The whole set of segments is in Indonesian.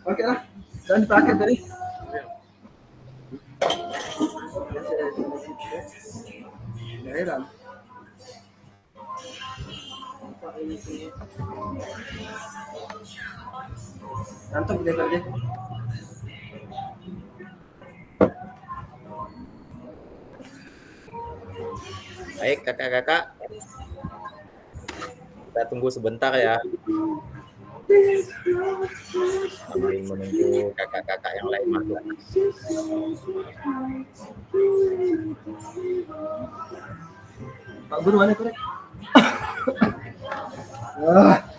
Oke lah, jangan dipakai tadi. Ya, heran. Ngantuk dia tadi. Baik, kakak-kakak. Kita tunggu sebentar ya. Sambil menunggu kakak-kakak yang lain masuk. Pak Guru mana korek? Wah.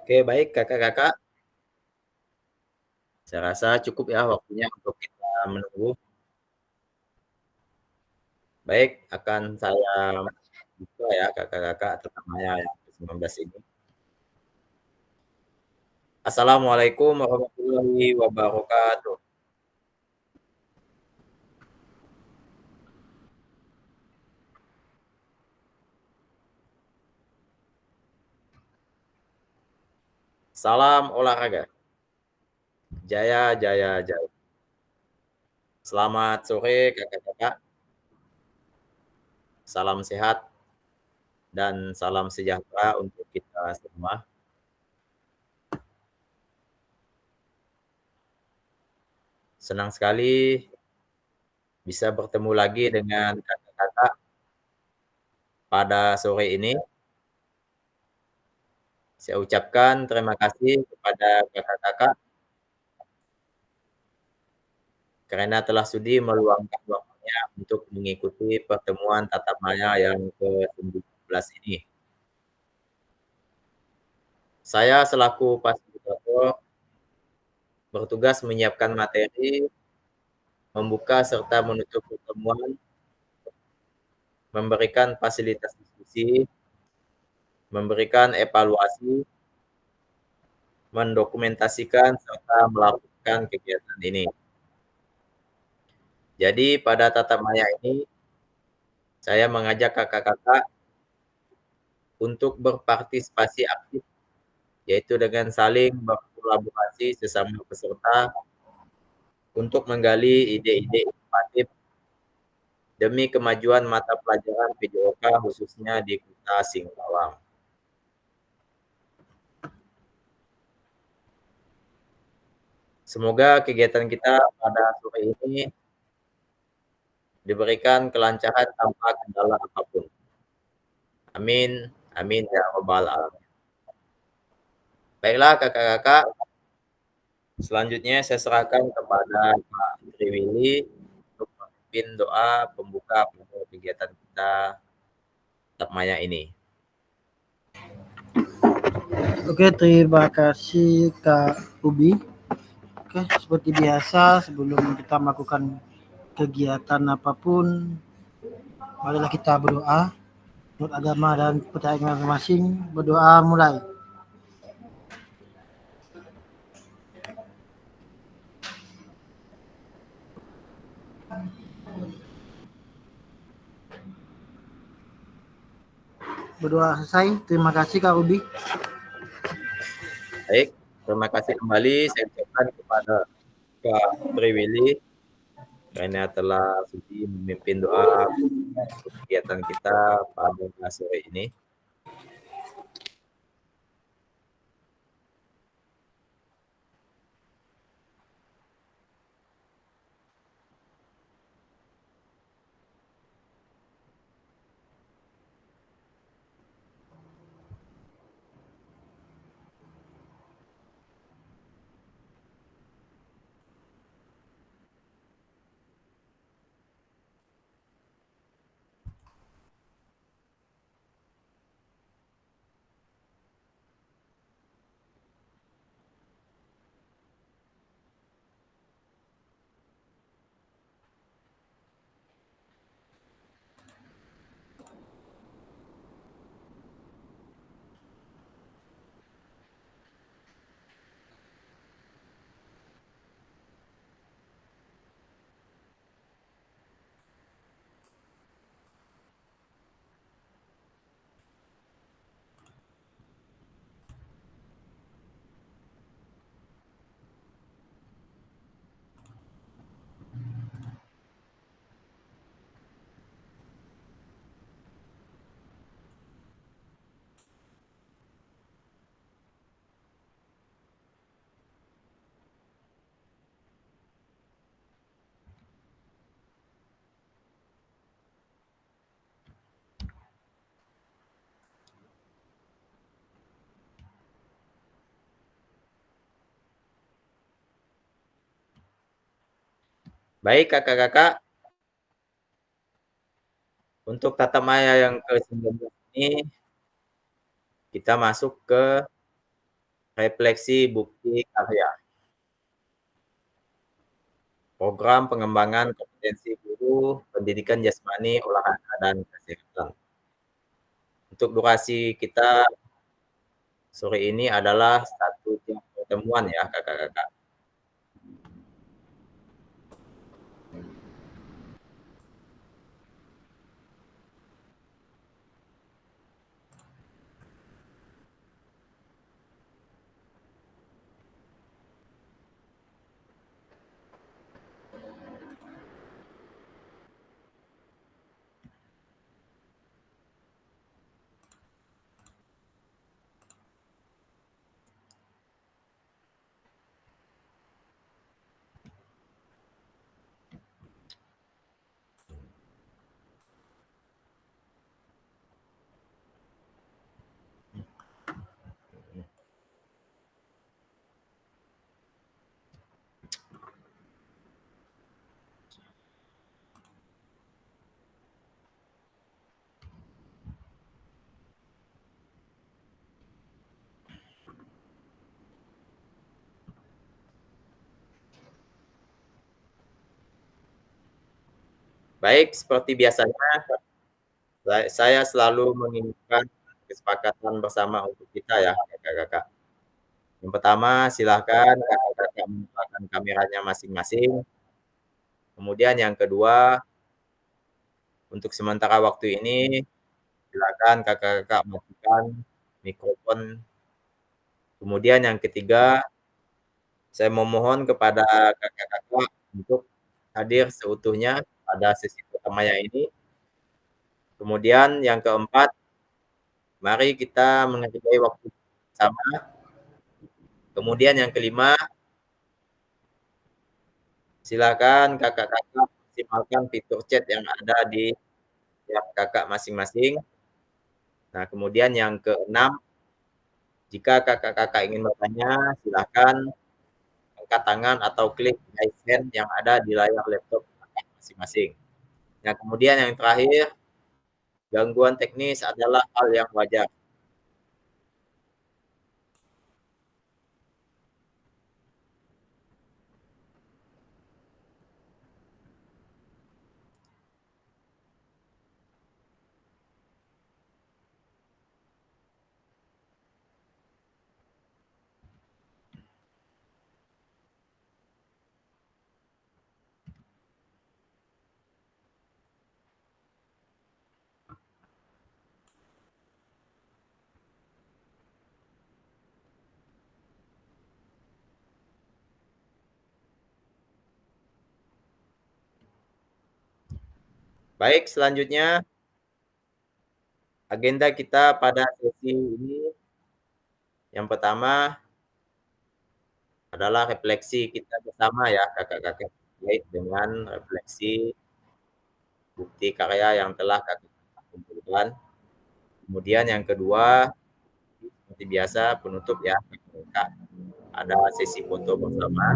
Oke, baik kakak-kakak. Saya rasa cukup ya waktunya untuk kita menunggu. Baik, akan saya buka ya kakak-kakak terutama yang ke-19 ini. Assalamualaikum warahmatullahi wabarakatuh. Salam olahraga. Jaya, jaya, jaya. Selamat sore kakak-kakak. Salam sehat dan salam sejahtera untuk kita semua. Senang sekali bisa bertemu lagi dengan kakak-kakak pada sore ini. Saya ucapkan terima kasih kepada kakak-kakak karena telah sudi meluangkan waktunya untuk mengikuti pertemuan tatap maya yang ke-19 ini. Saya selaku fasilitator bertugas menyiapkan materi, membuka serta menutup pertemuan, memberikan fasilitas diskusi, memberikan evaluasi, mendokumentasikan serta melakukan kegiatan ini. Jadi pada tatap maya ini saya mengajak kakak-kakak untuk berpartisipasi aktif, yaitu dengan saling berkolaborasi sesama peserta untuk menggali ide-ide inovatif demi kemajuan mata pelajaran PJOK khususnya di Kota Singkawang. Semoga kegiatan kita pada sore ini diberikan kelancaran tanpa kendala apapun. Amin, amin ya robbal alamin. Baiklah kakak-kakak, selanjutnya saya serahkan kepada Pak Triwili untuk memimpin doa pembuka pada kegiatan kita tatap maya ini. Oke, terima kasih Kak Ubi. Oke, seperti biasa sebelum kita melakukan kegiatan apapun, marilah kita berdoa menurut agama dan kepercayaan masing-masing. Berdoa mulai. Berdoa selesai. Terima kasih Kak Ubi. Baik, terima kasih kembali saya ucapkan kepada Kak Priwili karena telah sudi memimpin doa untuk kegiatan kita pada sore ini. Baik kakak-kakak, untuk tata maya yang ke-19 ini kita masuk ke refleksi bukti karya. Program pengembangan kompetensi guru pendidikan jasmani, olahraga, dan kesehatan. Untuk durasi kita sore ini adalah 1 jam pertemuan ya kakak-kakak. Baik, seperti biasanya saya selalu menginginkan kesepakatan bersama untuk kita ya kakak-kakak. Yang pertama silahkan kakak-kakak menyalakan kameranya masing-masing. Kemudian yang kedua, untuk sementara waktu ini silakan kakak-kakak matikan mikrofon. Kemudian yang ketiga, saya memohon kepada kakak-kakak untuk hadir seutuhnya pada sesi pertama ini. Kemudian yang keempat, mari kita menghargai waktu bersama. Kemudian yang kelima, silakan kakak-kakak maksimalkan fitur chat yang ada di tiap kakak masing-masing. Nah, kemudian yang keenam, jika kakak-kakak ingin bertanya, silakan angkat tangan atau klik raise hand yang ada di layar laptop kakak masing-masing. Nah, kemudian yang terakhir, gangguan teknis adalah hal yang wajar. Baik, selanjutnya agenda kita pada sesi ini yang pertama adalah refleksi kita bersama ya kakak-kakak terkait dengan refleksi bukti karya yang telah kakak kumpulkan. Kemudian yang kedua seperti biasa penutup ya kakak, ada sesi foto bersama.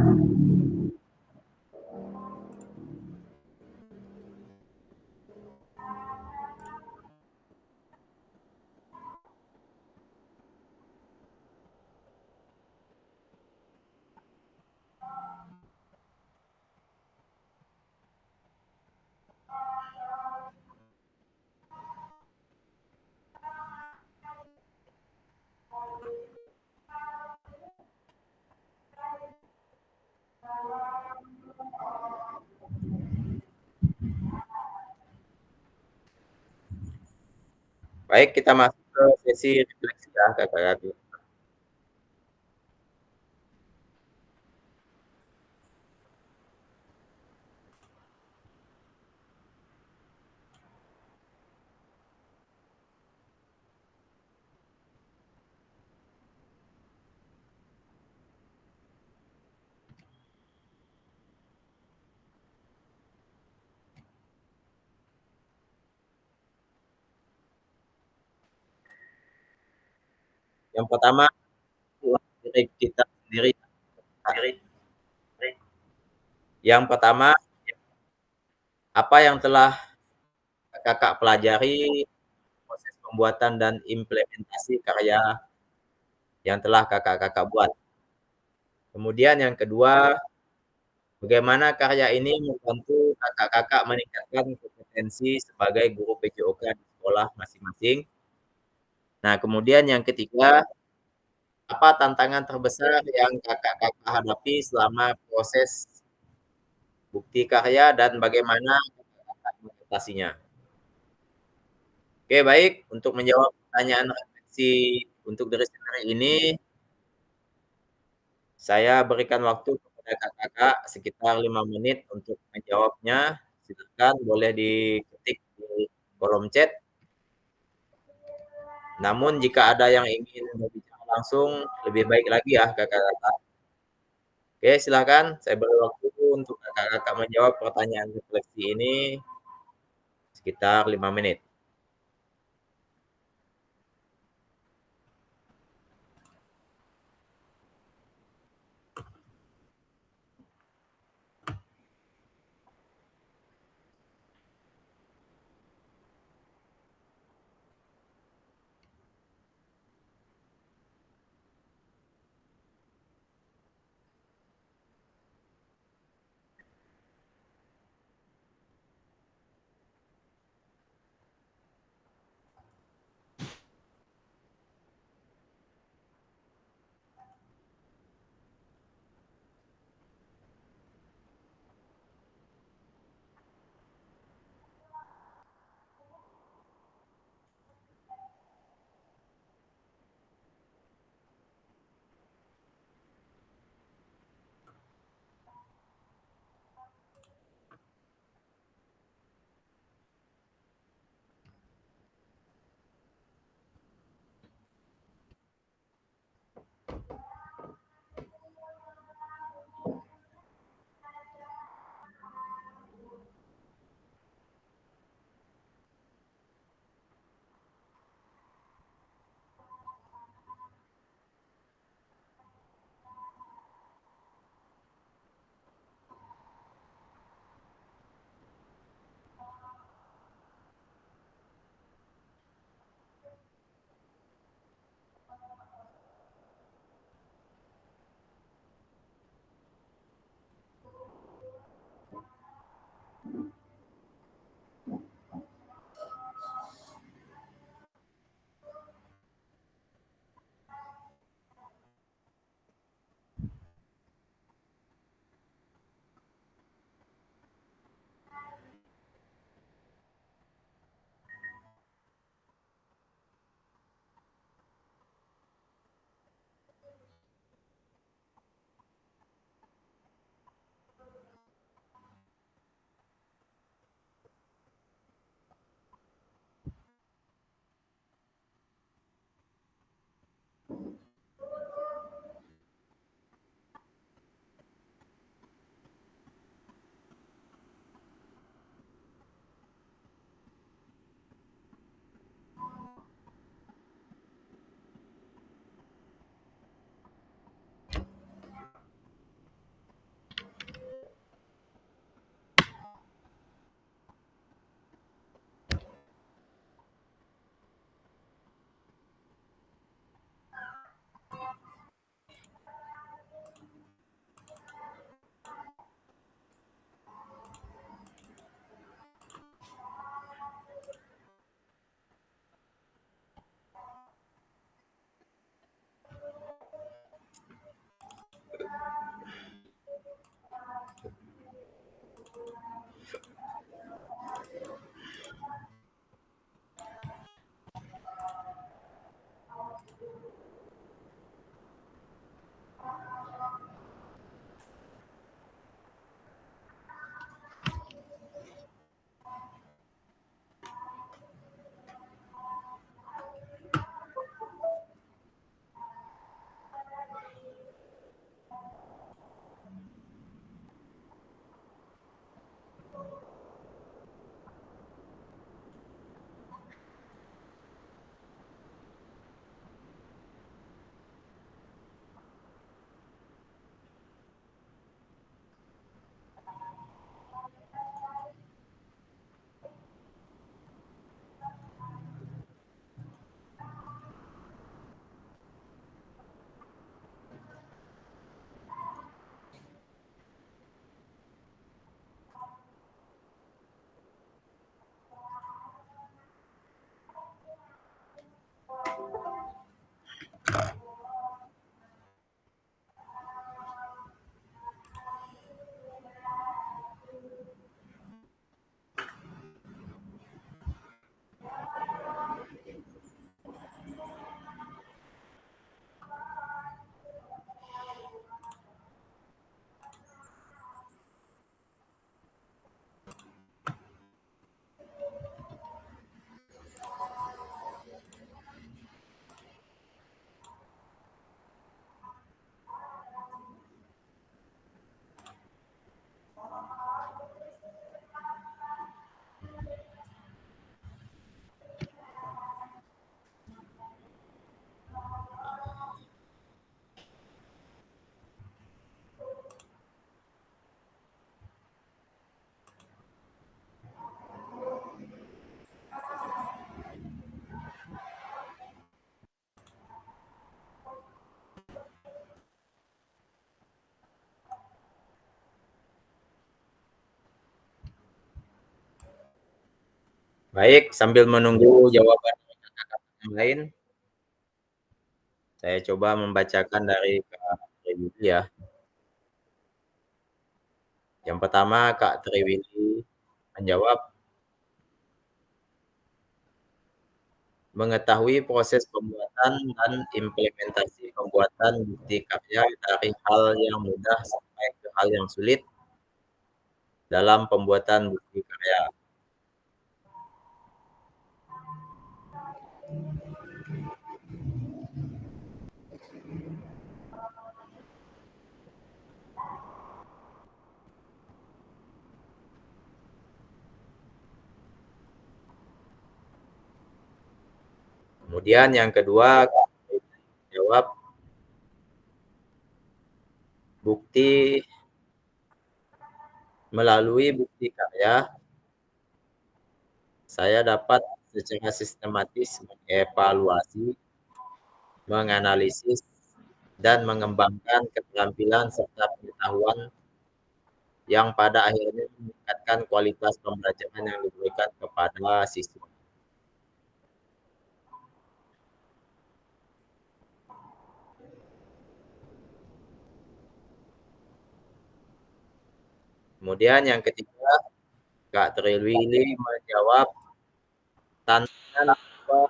Baik, kita masuk ke sesi refleksi ya kakak-kakak. Yang pertama diri kita sendiri. Yang pertama, apa yang telah kakak pelajari proses pembuatan dan implementasi karya yang telah kakak-kakak buat. Kemudian yang kedua, bagaimana karya ini membantu kakak-kakak meningkatkan kompetensi sebagai guru PJOK di sekolah masing-masing. Nah, kemudian yang ketiga, apa tantangan terbesar yang kakak-kakak hadapi selama proses bukti karya dan bagaimana kakak-kakak mengatasinya? Oke, baik. Untuk menjawab pertanyaan refleksi untuk diri sendiri ini, saya berikan waktu kepada kakak-kakak sekitar 5 menit untuk menjawabnya. Silakan boleh diketik di kolom chat. Namun jika ada yang ingin berbicara langsung, lebih baik lagi ya kakak-kakak. Oke, silakan. Saya beri waktu untuk kakak-kakak menjawab pertanyaan refleksi ini sekitar 5 menit. Baik, sambil menunggu jawaban dari kakak-kakak yang lain, saya coba membacakan dari Kak Triwili ya. Yang pertama, Kak Triwili menjawab, mengetahui proses pembuatan dan implementasi pembuatan bukti karya dari hal yang mudah sampai ke hal yang sulit dalam pembuatan bukti karya. Kemudian yang kedua, Kak Triwili menjawab, bukti melalui bukti karya, saya dapat secara sistematis mengevaluasi, menganalisis, dan mengembangkan keterampilan serta pengetahuan yang pada akhirnya meningkatkan kualitas pembelajaran yang diberikan kepada siswa. Kemudian yang ketiga, Kak Triwili menjawab, tantangan bahwa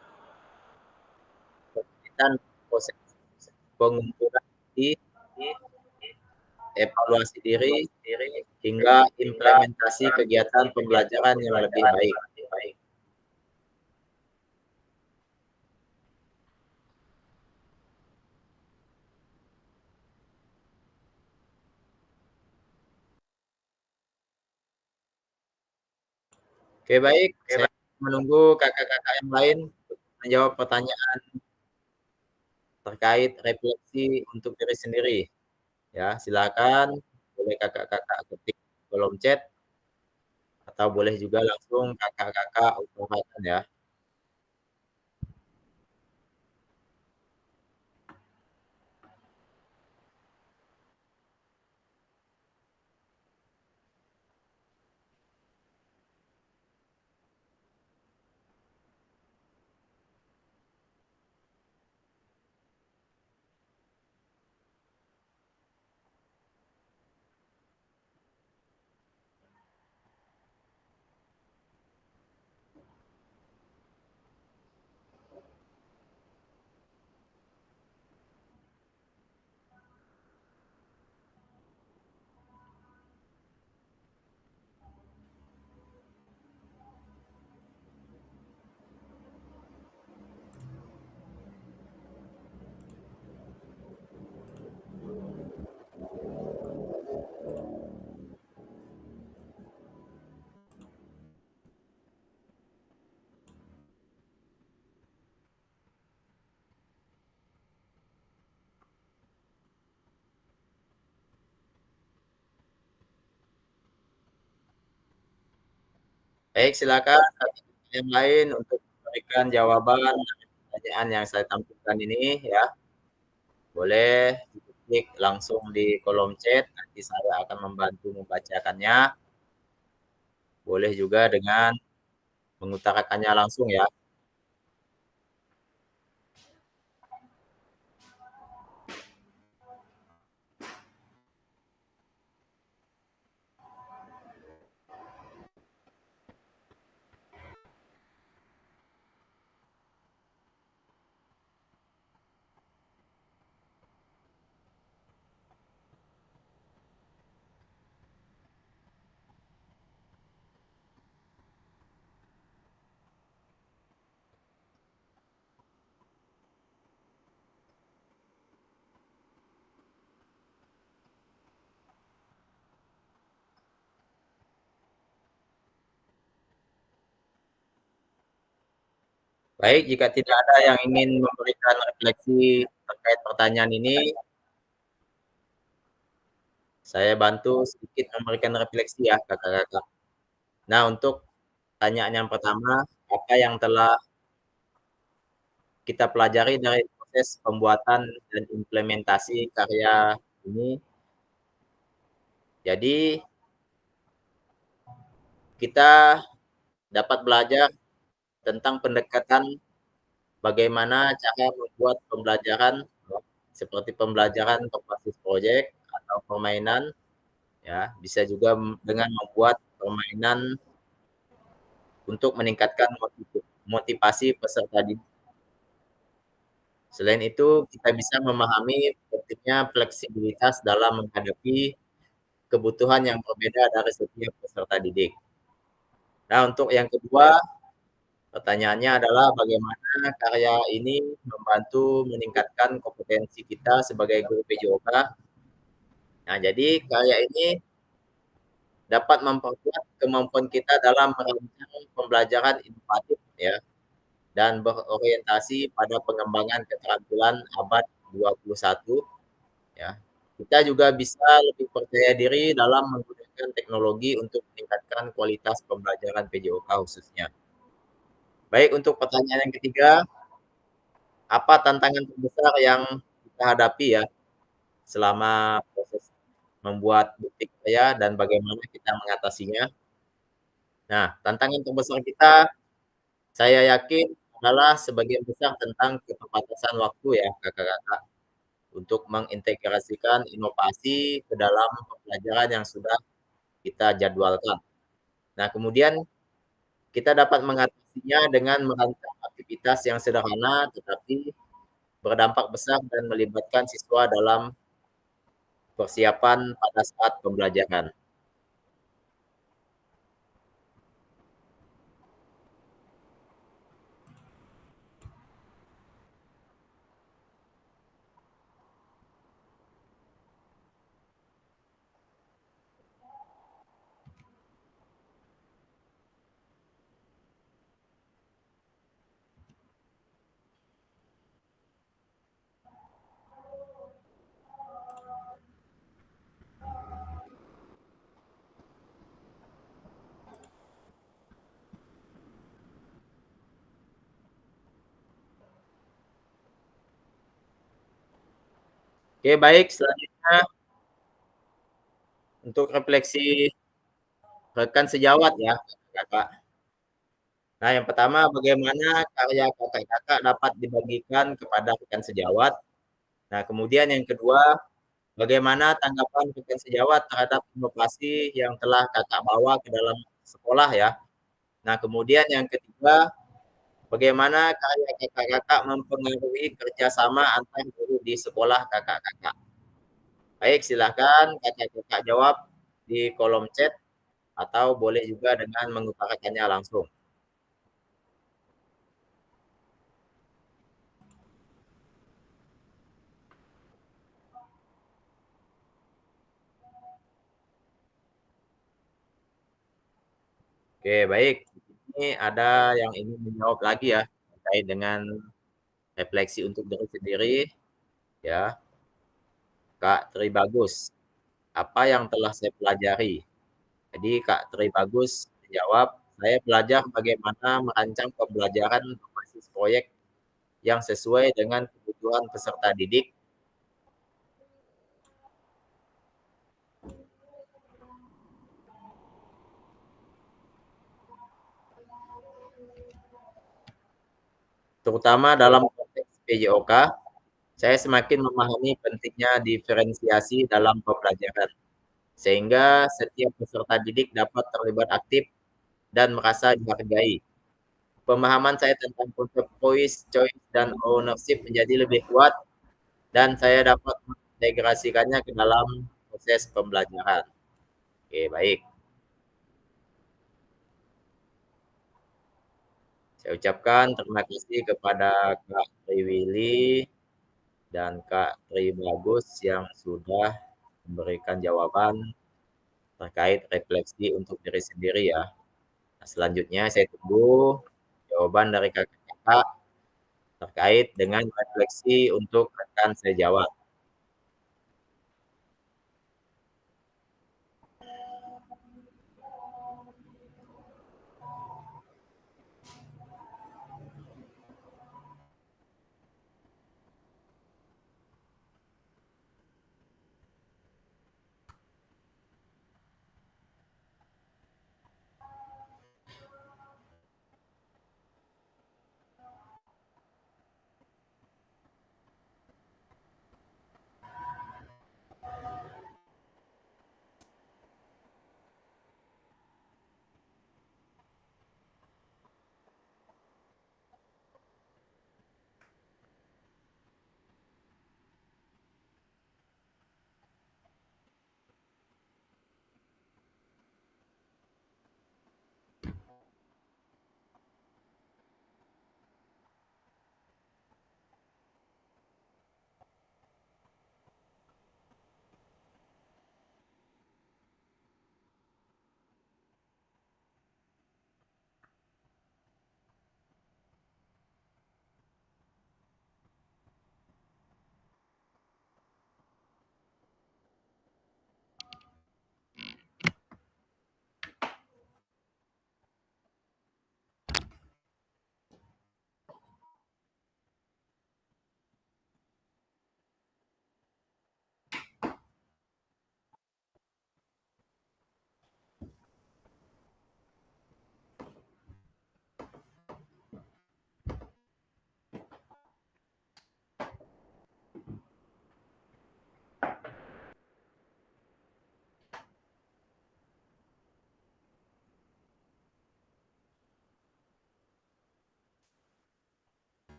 berkaitan proses pengumpulan bukti, evaluasi diri, hingga implementasi kegiatan pembelajaran yang lebih baik. Oke, baik. Saya menunggu kakak-kakak yang lain untuk menjawab pertanyaan terkait refleksi untuk diri sendiri. Ya, silakan. Boleh kakak-kakak ketik di kolom chat atau boleh juga langsung kakak-kakak utarakan ya. Baik, silakan kakak yang lain untuk memberikan jawaban dari pertanyaan yang saya tampilkan ini ya. Boleh diketik langsung di kolom chat, nanti saya akan membantu membacakannya. Boleh juga dengan mengutarakannya langsung ya. Baik, jika tidak ada yang ingin memberikan refleksi terkait pertanyaan ini, saya bantu sedikit memberikan refleksi ya kakak-kakak. Nah, untuk pertanyaan yang pertama, apa yang telah kita pelajari dari proses pembuatan dan implementasi karya ini? Jadi, kita dapat belajar tentang pendekatan bagaimana cara membuat pembelajaran seperti pembelajaran berbasis proyek atau permainan, ya, bisa juga dengan membuat permainan untuk meningkatkan motivasi peserta didik. Selain itu, kita bisa memahami pentingnya fleksibilitas dalam menghadapi kebutuhan yang berbeda dari setiap peserta didik. Nah, untuk yang kedua, pertanyaannya adalah bagaimana karya ini membantu meningkatkan kompetensi kita sebagai guru PJOK. Nah, jadi karya ini dapat memperkuat kemampuan kita dalam merancang pembelajaran inovatif, ya, dan berorientasi pada pengembangan keterampilan abad 21, ya. Kita juga bisa lebih percaya diri dalam menggunakan teknologi untuk meningkatkan kualitas pembelajaran PJOK khususnya. Baik, untuk pertanyaan yang ketiga, apa tantangan terbesar yang kita hadapi ya selama proses membuat bukti karya dan bagaimana kita mengatasinya? Nah, tantangan terbesar kita, saya yakin adalah sebagian besar tentang keterbatasan waktu ya, Kakak-kakak, untuk mengintegrasikan inovasi ke dalam pembelajaran yang sudah kita jadwalkan. Nah, kemudian kita dapat mengatasinya dengan merancang aktivitas yang sederhana tetapi berdampak besar dan melibatkan siswa dalam persiapan pada saat pembelajaran. Oke, baik, selanjutnya untuk refleksi rekan sejawat ya, Kakak. Nah, yang pertama bagaimana karya Kakak-kakak dapat dibagikan kepada rekan sejawat. Nah, kemudian yang kedua, bagaimana tanggapan rekan sejawat terhadap inovasi yang telah Kakak bawa ke dalam sekolah ya. Nah, kemudian yang ketiga, bagaimana karya Kakak-kakak mempengaruhi kerjasama antar guru di sekolah Kakak-kakak. Baik, silakan Kakak-kakak jawab di kolom chat atau boleh juga dengan mengutarakannya langsung. Oke, baik. Ini ada yang ingin menjawab lagi ya, terkait dengan refleksi untuk diri sendiri, ya. Kak Tri Bagus, apa yang telah saya pelajari? Jadi Kak Tri Bagus menjawab, saya belajar bagaimana merancang pembelajaran berbasis proyek yang sesuai dengan kebutuhan peserta didik. Terutama dalam konteks PJOK, saya semakin memahami pentingnya diferensiasi dalam pembelajaran, sehingga setiap peserta didik dapat terlibat aktif dan merasa dihargai. Pemahaman saya tentang konsep voice, choice, dan ownership menjadi lebih kuat, dan saya dapat mengintegrasikannya ke dalam proses pembelajaran. Oke, baik. Saya ucapkan terima kasih kepada Kak Triwili dan Kak Tri Bagus yang sudah memberikan jawaban terkait refleksi untuk diri sendiri ya. Nah, selanjutnya saya tunggu jawaban dari kakak-kakak terkait dengan refleksi untuk rekan sejawat.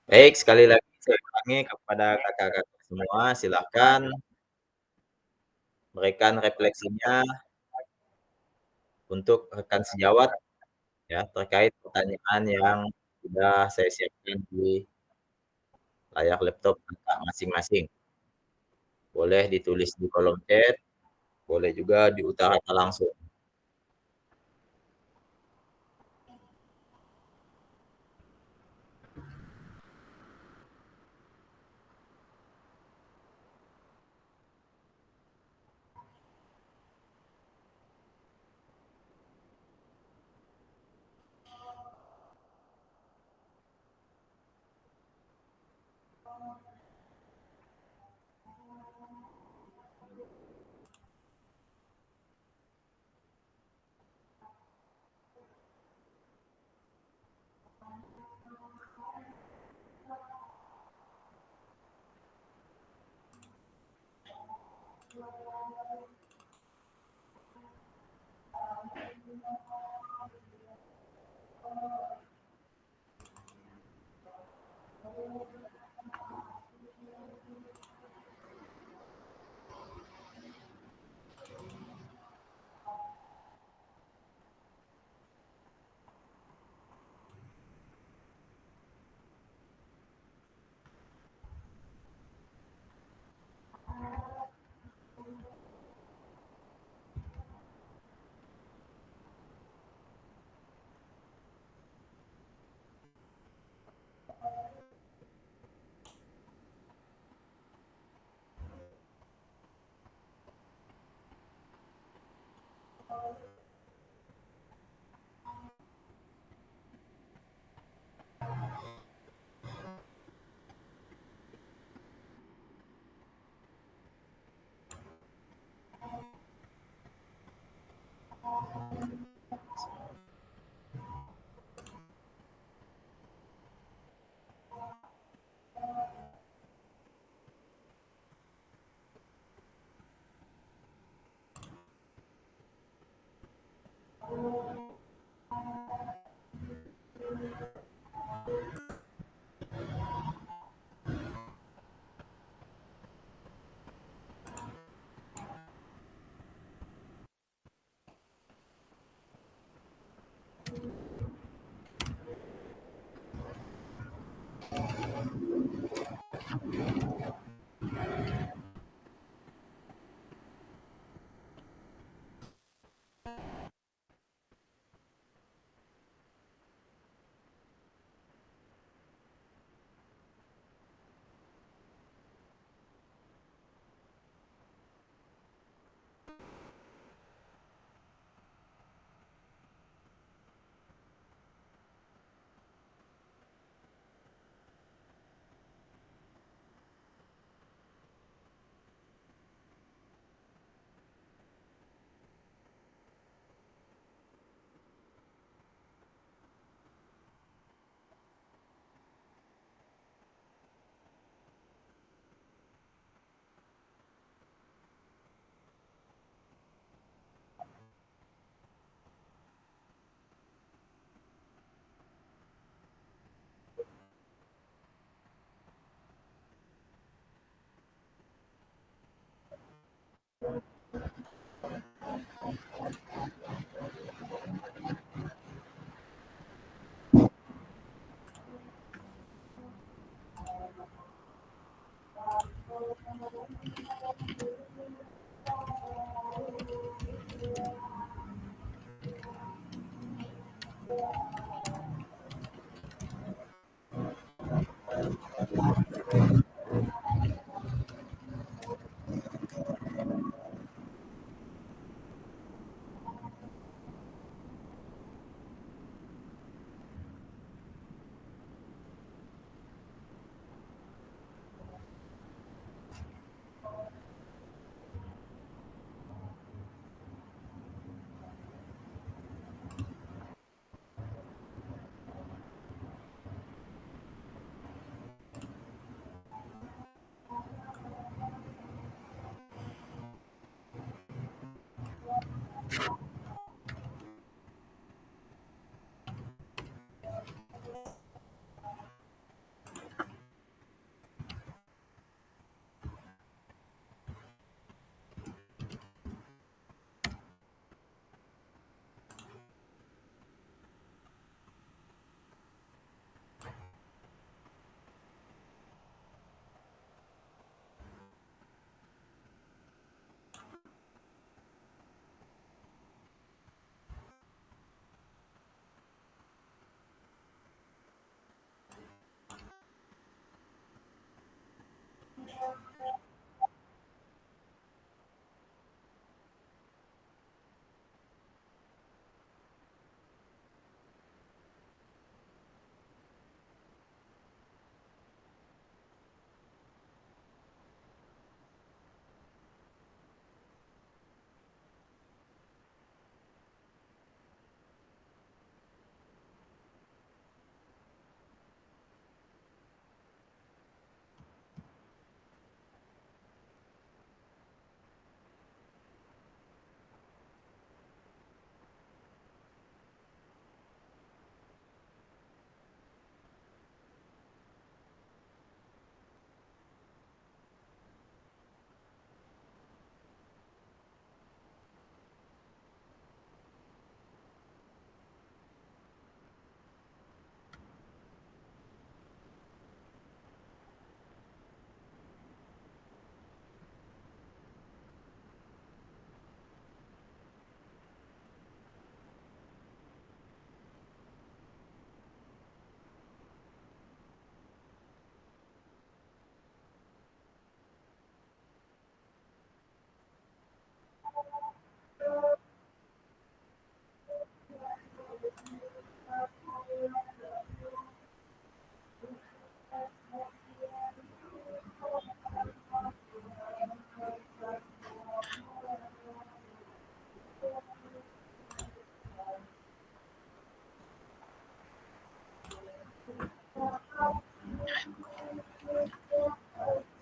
Baik, sekali lagi saya ulangi kepada kakak-kakak semua, silahkan berikan refleksinya untuk rekan sejawat ya, terkait pertanyaan yang sudah saya siapkan di layar laptop Kakak masing-masing. Boleh ditulis di kolom chat, boleh juga diutarakan langsung.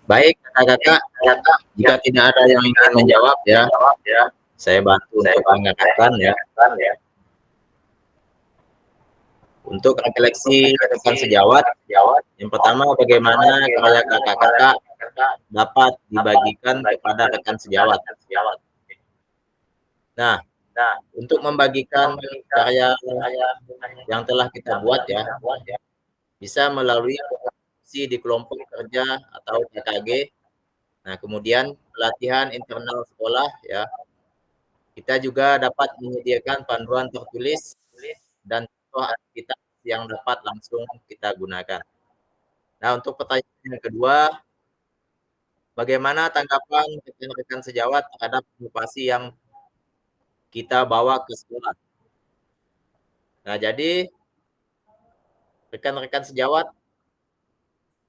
Baik, kakak-kakak, jika tidak ada yang ingin menjawab ya, saya bantu untuk mengingatkan ya. Untuk refleksi rekan sejawat, yang pertama bagaimana karya kakak-kakak dapat dibagikan kepada rekan sejawat. Nah, untuk membagikan karya yang telah kita buat ya, bisa melalui diskusi di kelompok kerja atau KKG. Nah, kemudian pelatihan internal sekolah ya. Kita juga dapat menyediakan panduan tertulis dan contoh aktivitas yang dapat langsung kita gunakan. Nah, untuk pertanyaan yang kedua, bagaimana tanggapan rekan-rekan sejawat terhadap inovasi yang kita bawa ke sekolah? Nah, jadi rekan-rekan sejawat,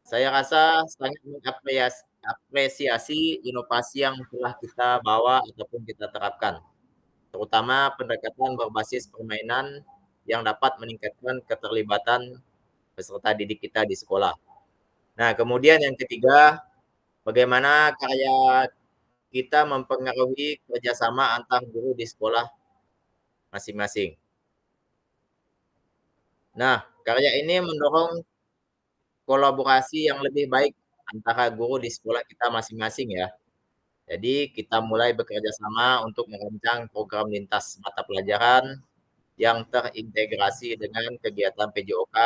saya rasa sangat mengapresiasi inovasi yang telah kita bawa ataupun kita terapkan, terutama pendekatan berbasis permainan yang dapat meningkatkan keterlibatan peserta didik kita di sekolah. Nah, kemudian yang ketiga, bagaimana karya kita mempengaruhi kerjasama antar guru di sekolah masing-masing. Nah, karya ini mendorong kolaborasi yang lebih baik antara guru di sekolah kita masing-masing ya. Jadi kita mulai bekerja sama untuk merancang program lintas mata pelajaran yang terintegrasi dengan kegiatan PJOK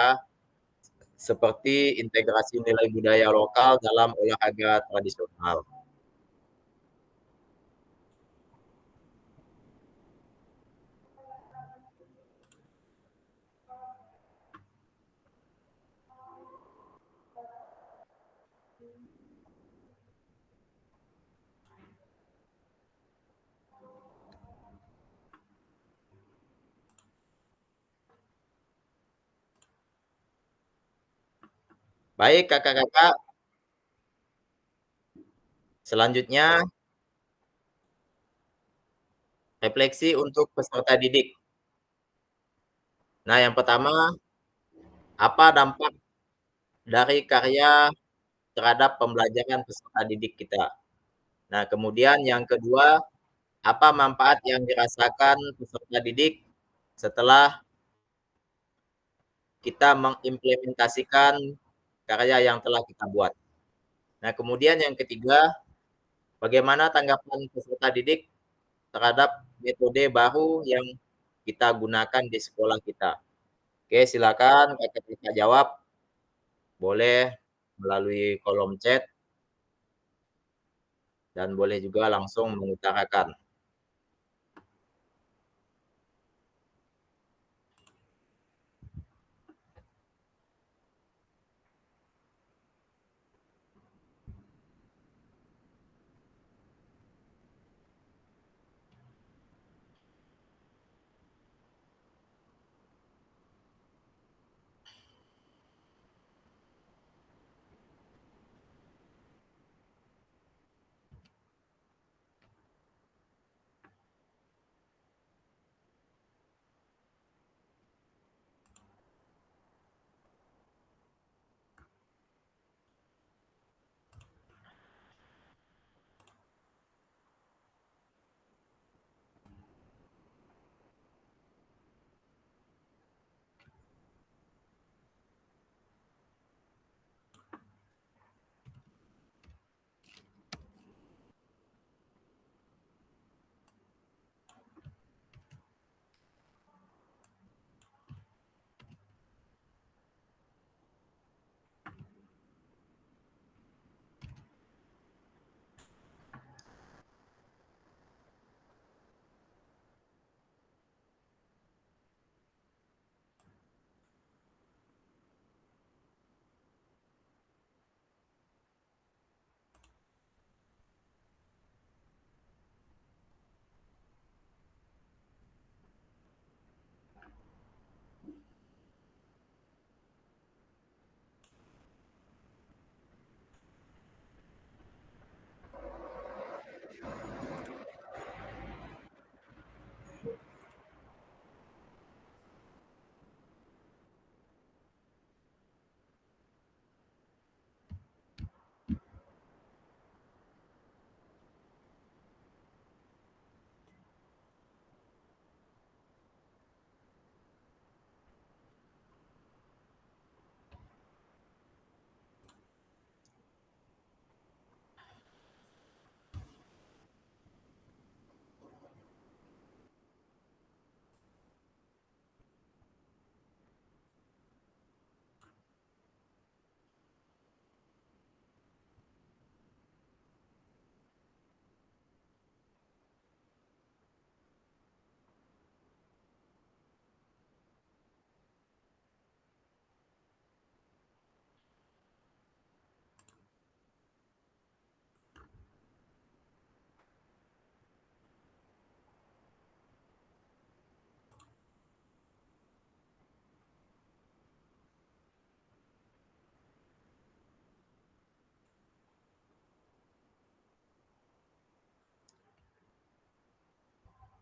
seperti integrasi nilai budaya lokal dalam olahraga tradisional. Baik kakak-kakak, selanjutnya refleksi untuk peserta didik. Nah, yang pertama, apa dampak dari karya terhadap pembelajaran peserta didik kita? Nah, kemudian yang kedua, apa manfaat yang dirasakan peserta didik setelah kita mengimplementasikan karya yang telah kita buat? Nah, kemudian yang ketiga, bagaimana tanggapan peserta didik terhadap metode baru yang kita gunakan di sekolah kita? Oke, silakan kakak-kakak jawab. Boleh melalui kolom chat dan boleh juga langsung mengutarakan.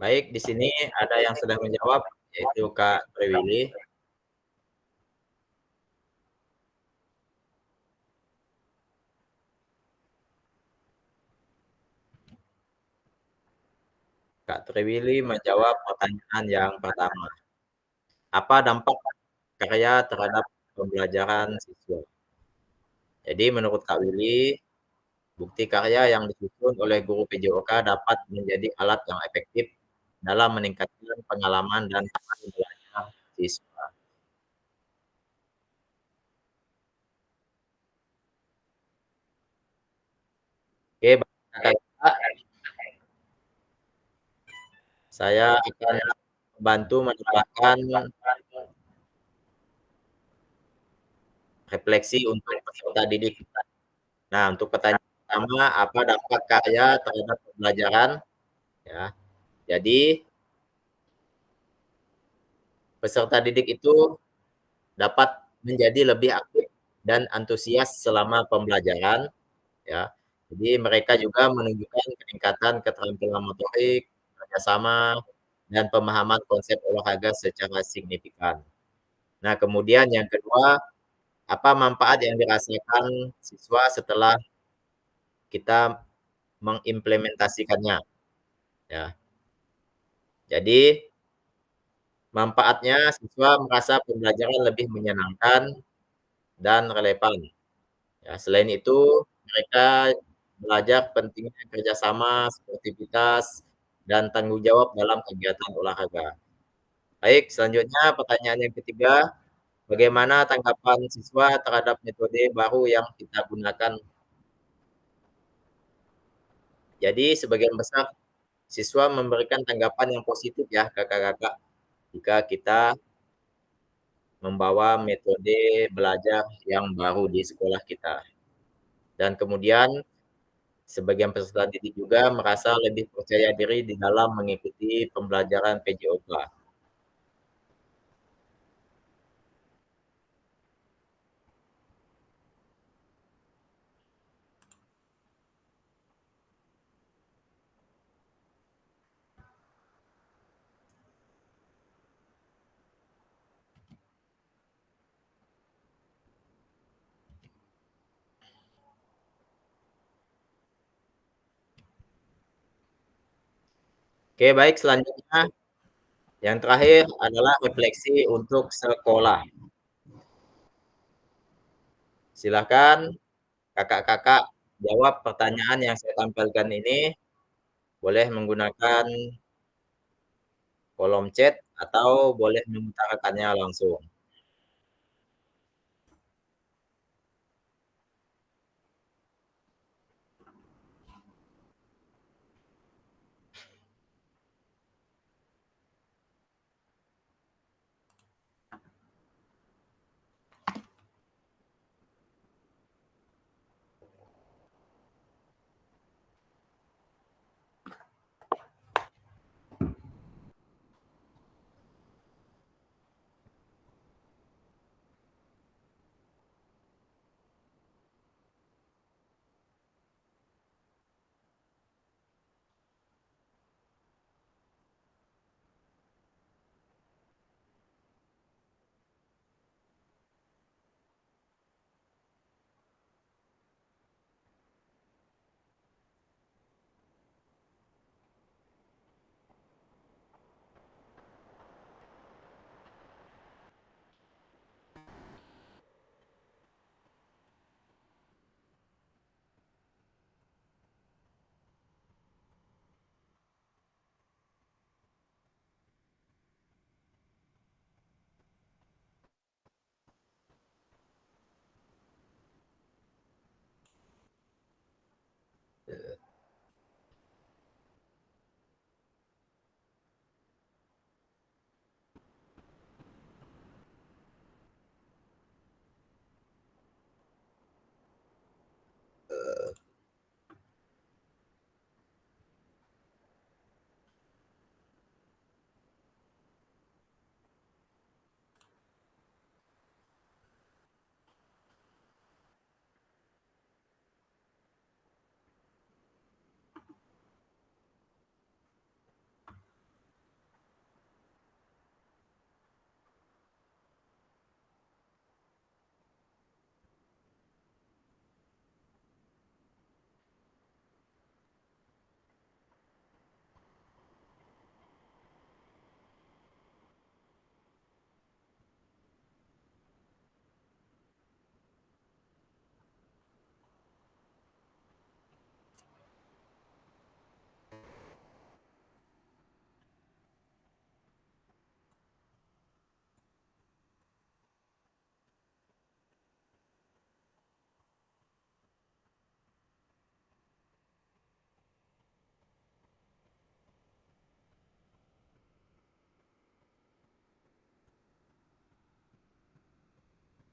Baik, di sini ada yang sudah menjawab, yaitu Kak Triwili. Kak Triwili menjawab pertanyaan yang pertama. Apa dampak karya terhadap pembelajaran siswa? Jadi menurut Kak Willy, bukti karya yang disusun oleh guru PJOK dapat menjadi alat yang efektif dalam meningkatkan pengalaman dan pasar belajar siswa. Oke, Kakak, saya akan membantu menambahkan refleksi untuk peserta didik. Nah, untuk pertanyaan pertama, apa dampak karya terhadap pembelajaran? Ya, jadi peserta didik itu dapat menjadi lebih aktif dan antusias selama pembelajaran, ya. Jadi mereka juga menunjukkan peningkatan keterampilan motorik, kerjasama, dan pemahaman konsep olahraga secara signifikan. Nah, kemudian yang kedua, apa manfaat yang dirasakan siswa setelah kita mengimplementasikannya, ya. Jadi manfaatnya siswa merasa pembelajaran lebih menyenangkan dan relevan. Ya, selain itu, mereka belajar pentingnya kerjasama, sportivitas, dan tanggung jawab dalam kegiatan olahraga. Baik, selanjutnya pertanyaan yang ketiga, bagaimana tanggapan siswa terhadap metode baru yang kita gunakan? Jadi, sebagian besar siswa memberikan tanggapan yang positif ya, kakak-kakak, jika kita membawa metode belajar yang baru di sekolah kita. Dan kemudian sebagian peserta didik juga merasa lebih percaya diri di dalam mengikuti pembelajaran PJOK. Oke, baik, selanjutnya yang terakhir adalah refleksi untuk sekolah. Silakan kakak-kakak jawab pertanyaan yang saya tampilkan ini, boleh menggunakan kolom chat atau boleh mengutarakannya langsung.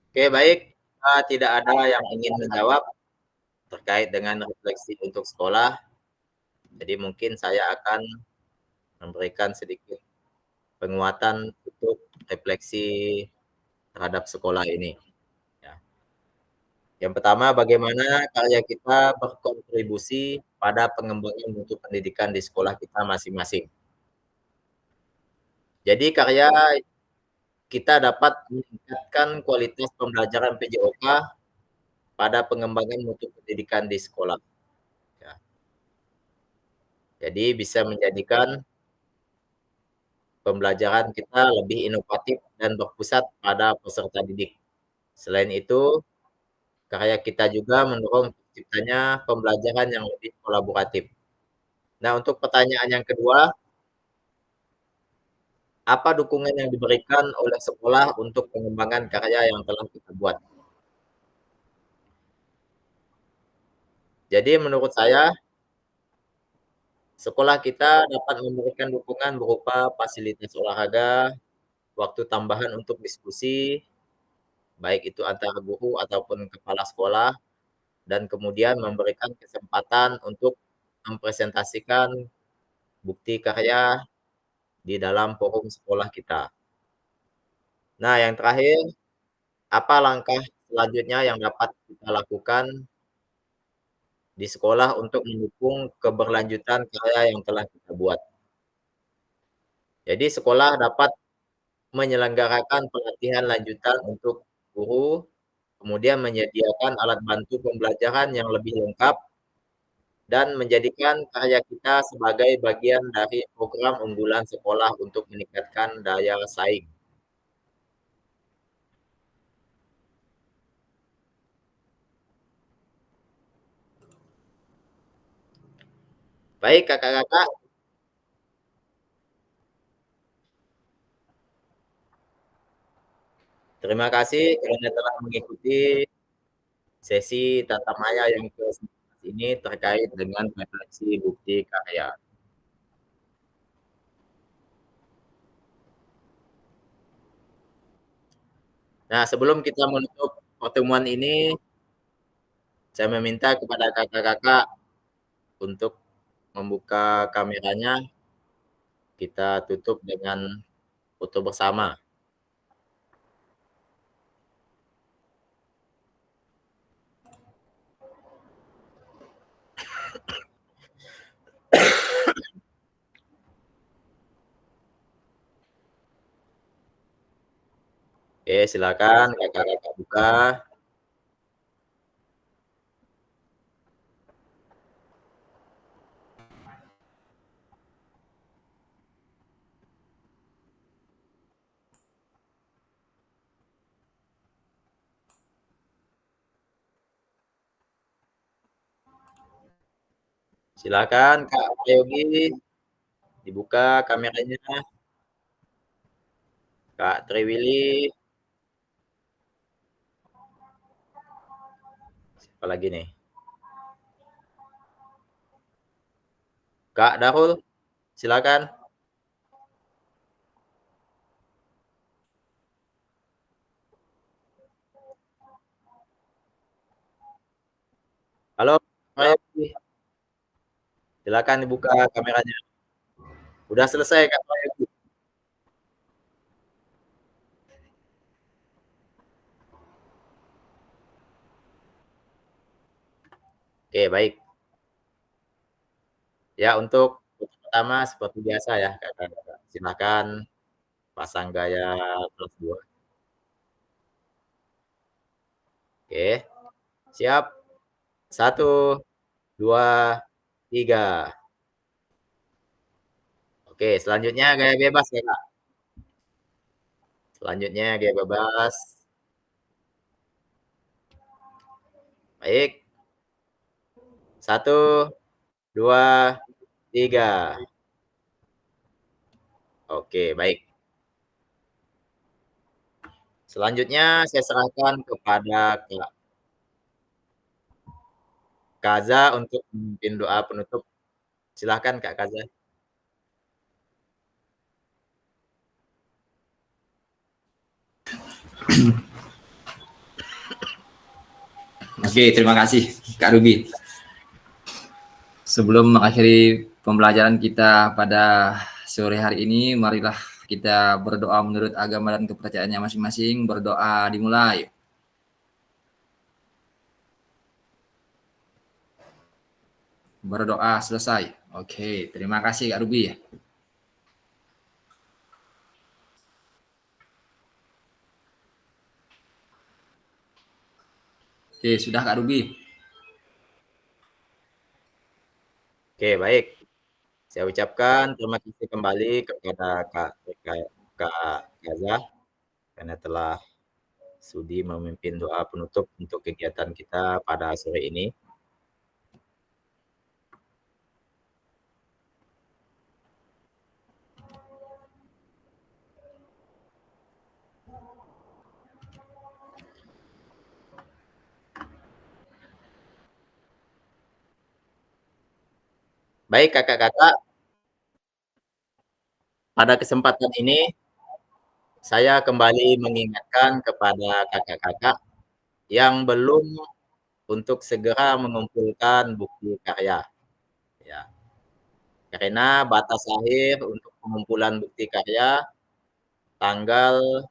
Oke, baik. Tidak ada yang ingin menjawab terkait dengan refleksi untuk sekolah. Jadi mungkin saya akan memberikan sedikit penguatan untuk refleksi terhadap sekolah ini. Ya. Yang pertama, bagaimana karya kita berkontribusi pada pengembangan mutu pendidikan di sekolah kita masing-masing. Jadi karya kita dapat meningkatkan kualitas pembelajaran PJOK pada pengembangan mutu pendidikan di sekolah. Ya. Jadi bisa menjadikan pembelajaran kita lebih inovatif dan berpusat pada peserta didik. Selain itu, karya kita juga mendorong terciptanya pembelajaran yang lebih kolaboratif. Nah, untuk pertanyaan yang kedua, apa dukungan yang diberikan oleh sekolah untuk pengembangan karya yang telah kita buat? Jadi menurut saya, sekolah kita dapat memberikan dukungan berupa fasilitas olahraga, waktu tambahan untuk diskusi, baik itu antara guru ataupun kepala sekolah, dan kemudian memberikan kesempatan untuk mempresentasikan bukti karya di dalam forum sekolah kita. Nah, yang terakhir, apa langkah selanjutnya yang dapat kita lakukan di sekolah untuk mendukung keberlanjutan karya yang telah kita buat? Jadi sekolah dapat menyelenggarakan pelatihan lanjutan untuk guru, kemudian menyediakan alat bantu pembelajaran yang lebih lengkap, dan menjadikan karya kita sebagai bagian dari program unggulan sekolah untuk meningkatkan daya saing. Baik, kakak-kakak, terima kasih karena telah mengikuti sesi tatap maya yang ke-19 ini terkait dengan refleksi bukti karya. Nah, sebelum kita menutup pertemuan ini, saya meminta kepada kakak-kakak untuk membuka kameranya, kita tutup dengan foto bersama. Oke, silakan kakak-kakak buka. Silakan Kak Yogi, dibuka kameranya. Kak Triwili, siapa lagi nih? Kak Darul, silakan. Halo, Kak Yogi, silakan dibuka kameranya. Udah selesai Kak Yogi. Oke, baik. Ya, untuk pertama seperti biasa ya, kakak-kakak. Silakan pasang gaya plus 2. Oke, siap. 1, 2, 3. Oke, selanjutnya gaya bebas ya, Kak. Selanjutnya gaya bebas. Baik. 1, 2, 3. Oke, baik. Selanjutnya saya serahkan kepada Kak Kaza untuk memimpin doa penutup. Silahkan Kak Kaza. Oke, terima kasih Kak Ruby. Sebelum mengakhiri pembelajaran kita pada sore hari ini, marilah kita berdoa menurut agama dan kepercayaannya masing-masing. Berdoa dimulai. Berdoa selesai. Oke, terima kasih Kak Ruby. Oke, sudah Kak Ruby. Oke, baik. Saya ucapkan terima kasih kembali kepada Kak Gaza karena telah sudi memimpin doa penutup untuk kegiatan kita pada sore ini. Baik kakak-kakak, pada kesempatan ini saya kembali mengingatkan kepada kakak-kakak yang belum untuk segera mengumpulkan bukti karya. Ya. Karena batas akhir untuk pengumpulan bukti karya tanggal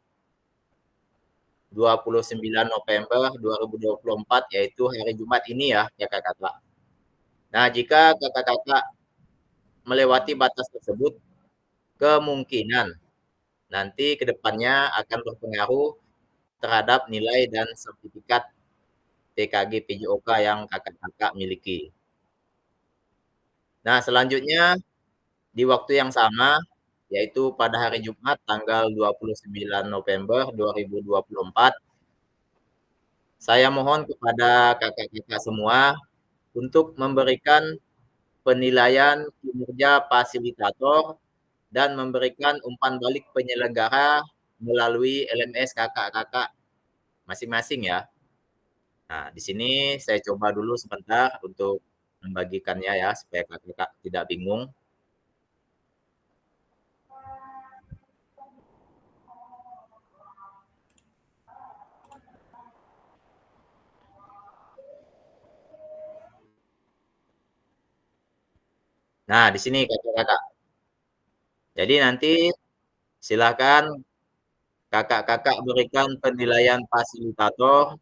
29 November 2024 yaitu hari Jumat ini ya kakak-kakak. Nah, jika kakak-kakak melewati batas tersebut, kemungkinan nanti ke depannya akan berpengaruh terhadap nilai dan sertifikat TKG PJOK yang kakak-kakak miliki. Nah, selanjutnya di waktu yang sama, yaitu pada hari Jumat tanggal 29 November 2024, saya mohon kepada kakak-kakak semua untuk memberikan penilaian kinerja fasilitator dan memberikan umpan balik penyelenggara melalui LMS kakak-kakak masing-masing ya. Nah, di sini saya coba dulu sebentar untuk membagikannya ya, supaya kakak-kakak tidak bingung. Nah, di sini kakak-kakak. Jadi nanti silakan kakak-kakak berikan penilaian fasilitator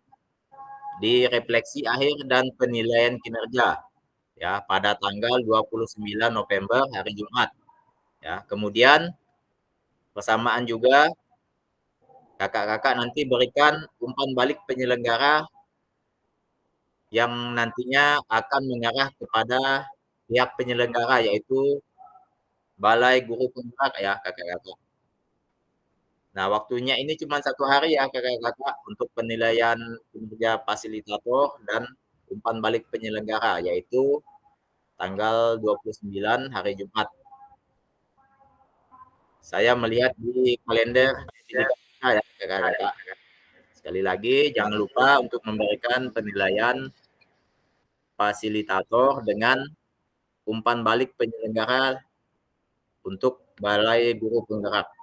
di refleksi akhir dan penilaian kinerja ya pada tanggal 29 November hari Jumat. Ya, kemudian bersamaan juga kakak-kakak nanti berikan umpan balik penyelenggara yang nantinya akan mengarah kepada pihak penyelenggara yaitu Balai Guru Penggerak ya kakak-kakak. Nah, waktunya ini cuma 1 hari ya kakak-kakak untuk penilaian kinerja fasilitator dan umpan balik penyelenggara yaitu tanggal 29 hari Jumat. Saya melihat di kalender ya kakak-kakak. Sekali lagi jangan lupa untuk memberikan penilaian fasilitator dengan umpan balik penyelenggara untuk Balai Guru Penggerak.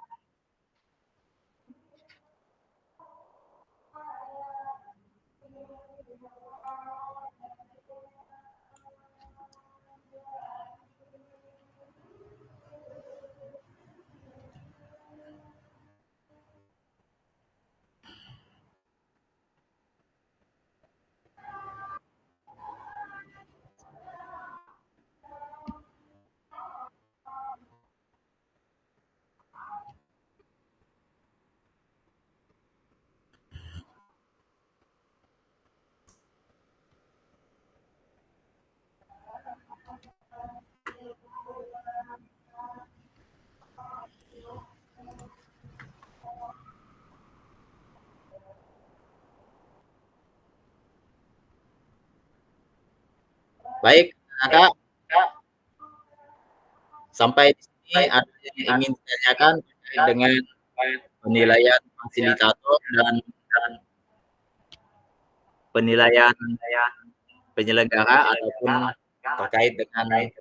Baik, kakak. Sampai di sini ada yang ingin ditanyakan dengan penilaian fasilitator dan penilaian penyelenggara ataupun terkait dengan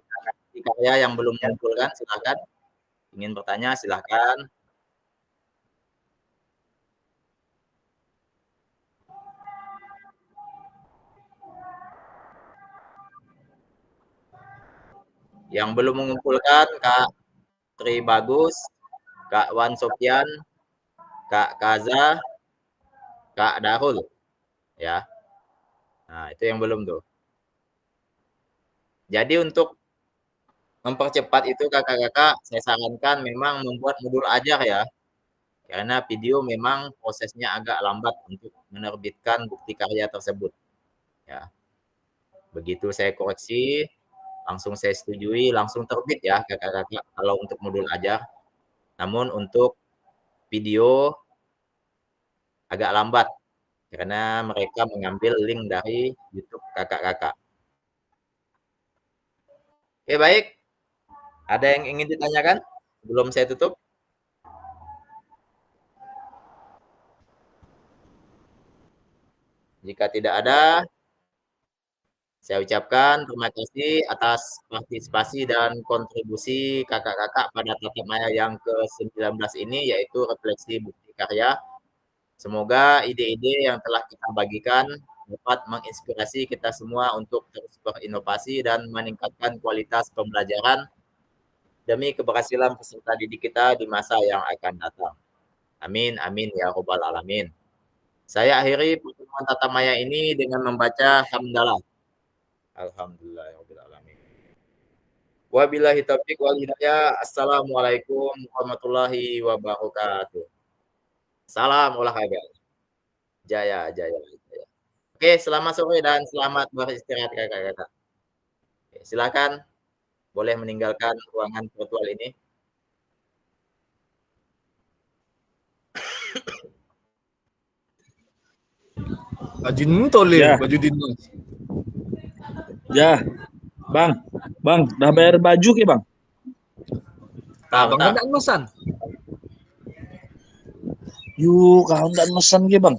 karya yang belum mengumpulkan, silakan. Ingin bertanya, silakan. Yang belum mengumpulkan Kak Tri Bagus, Kak Wan Sofian, Kak Kaza, Kak Darul, ya. Nah, itu yang belum tuh. Jadi untuk mempercepat itu kakak-kakak, saya sarankan memang membuat modul ajar ya. Karena video memang prosesnya agak lambat untuk menerbitkan bukti karya tersebut. Ya. Begitu saya koreksi, langsung saya setujui, langsung terbit ya kakak-kakak kalau untuk modul ajar. Namun untuk video agak lambat karena mereka mengambil link dari YouTube kakak-kakak. Oke, baik. Ada yang ingin ditanyakan sebelum saya tutup? Jika tidak ada, saya ucapkan terima kasih atas partisipasi dan kontribusi kakak-kakak pada tatap maya yang ke-19 ini, yaitu refleksi bukti karya. Semoga ide-ide yang telah kita bagikan dapat menginspirasi kita semua untuk terus berinovasi dan meningkatkan kualitas pembelajaran demi keberhasilan peserta didik kita di masa yang akan datang. Amin, amin ya robbal alamin. Saya akhiri pertemuan tatap maya ini dengan membaca hamdalah. Alhamdulillahirrahmanirrahim. Wabillahi taufiq wal hidayah. Assalamualaikum warahmatullahi wabarakatuh. Salam olahraga. Jaya, jaya, jaya. Oke, selamat sore dan selamat beristirahat kakak-kakak. Silakan, boleh meninggalkan ruangan virtual ini. Baju tole, Ya. baju dinas. Ya, Bang, dah bayar baju ke Bang? Abang Bentar. kan mesan. Yuk, kau ndak mesen ke Bang?